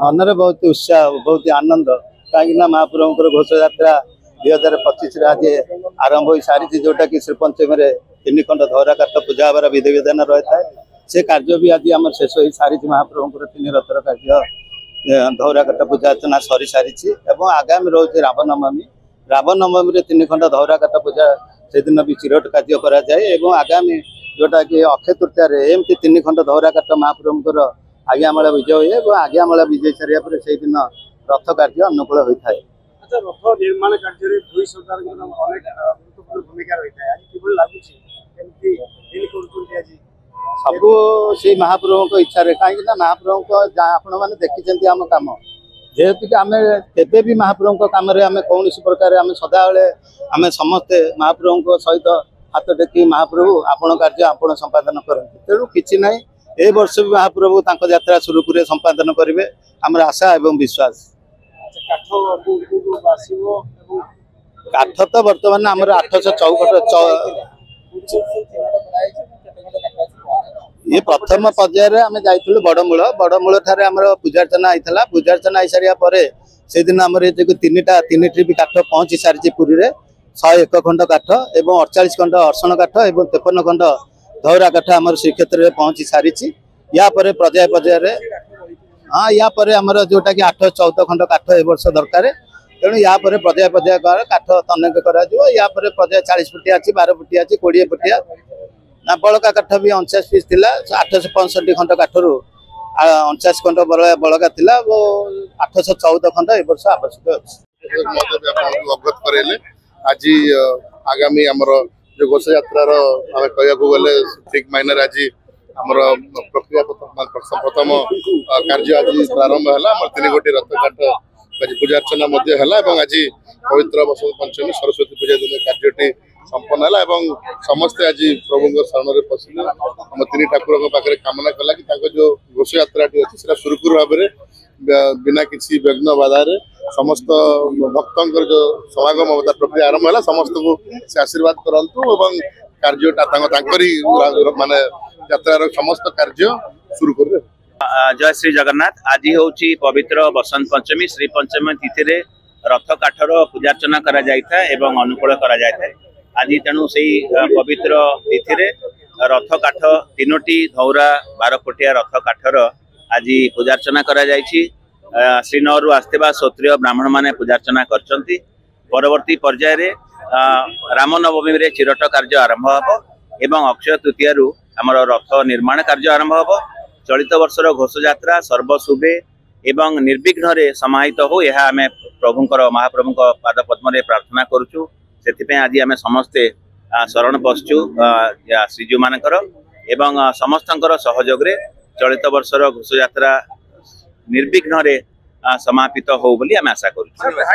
मनरे बहुत उत्साह बहुत आनंद कहीं महाप्रभुं घोष यात्रा 2025 आज आरंभ हो सारी जोटा कि श्रीपंचमी तीन खंड धरा काठ पूजा हबार विधि विधान रही है से कार्य भी आज आम शेष हो सारी महाप्रभुं तीन रथर कार्य धरा काठ पूजा अर्चना सरी सारी आगामी रोज रामनवमी तीन खंड धरा काठ पूजा से दिन भी चिरट कार्य कराए आगामी जोटा कि अक्षय तृतीय एमती तीन खंड धरा काठ महाप्रभुं आज्ञामाला विजय हुए आज्ञामाला विजय सारा से दिन रथ कार्य अनुकूल होता है। रथ निर्माण कार्य भूई सरकार गुरुत्वपूर्ण भूमिका रही है सब से महाप्रभु को इच्छा कहीं महाप्रभु को आपण मैंने देखी आम कम जेहेतु कि आम केवे भी महाप्रभु को कम आम कौन प्रकार आम सदाबले आम समस्ते महाप्रभु सहित हाथ टेकी महाप्रभु आपण कार्य आपण संपादन करते तेणु किसी ना ए वर्ष भी महाप्रभु तांको यात्रा सुरुखुरे संपादन करेंगे आम आशा एवं विश्वास। काठ तो बर्तमान आम 864 ये प्रथम पर्यायर आम जाइलु बड़मूल ठारे आमर पूजार्चना होता पूजार्चना हो सारा से दिन आम तीन ट्रिप काठ पहुँची सारी पुरी में 101 खंड काठ और 48 खंड अर्षण काठ और 53 खंड धौरा काठ आम श्रीक्षेत्र में पहुँची सारी या पर्याय पर्याय हाँ या आमर जोटा कि 814 खंड काठ ए वर्ष दरकार तेणु या पर्याय पर्याय काठ तनेक या पर्याय 40 फुटिया अच्छी 12 फुटिया अच्छी 20 फुटिया ना बड़का काठ भी 49 पीस थी 865 खंड काठर 49 खंड बड़का थी 814 खंड ए वर्ष आवश्यक अच्छे आज आगामी आमर जो घोष यात्रा कह गले ठीक मायने आज आमर प्रक्रिया प्रथम कार्य आज प्रारंभ है 3 गोटी रथ काठ आज पूजार्चना आज पवित्र बसंत पंचमी सरस्वती पूजा दिन कार्यटी संपन्न है समस्ते आज प्रभु शरण में पशिले आम 3 ठाकुर पाखे कामना कला कि जो घोष यात्राटी अच्छी सुरखुर भाव में बिना किसी विघ्न बाधा समस्त भक्तों जो समागम होता प्रक्रिया आरंभ है समस्त को से आशीर्वाद करंतु कार्य माने यात्रार समस्त कार्य शुरू कर। जय श्री जगन्नाथ आज हूँ पवित्र बसंत पंचमी श्री पंचमी तिथि रे रथ काठर पूजार्चना करा जायथा एवं अनुकूल करा जायथा आज तेणु से पवित्र तिथि रे रथ काठ 3टी धौरा 12 फुटिया रथ काठर आज पूजार्चना करा जायछि श्रीनगर आसवा क्षत्रिय ब्राह्मण माने पूजार्चना करछंती परवर्ती पर्याय रे रामनवमी रे चिरट कार्य आरंभ हबो एवं अक्षय तृतीय रु हमर रथ निर्माण कार्य आरंभ हबो चलित वर्षर घोष यात्रा सर्वशुभे एवं निर्विघ्न रे समाहित हो यह आमे प्रभुंकर महाप्रभुंक पाद पद्म रे प्रार्थना करूछु सेति आज आमे समस्ते शरण पशु श्रीजू मानकर एवं समस्तंकर सहयोग रे चलित वर्षर घोष यात्रा निर्विघ्न रे समापित हो बोली आमे आशा करूछु।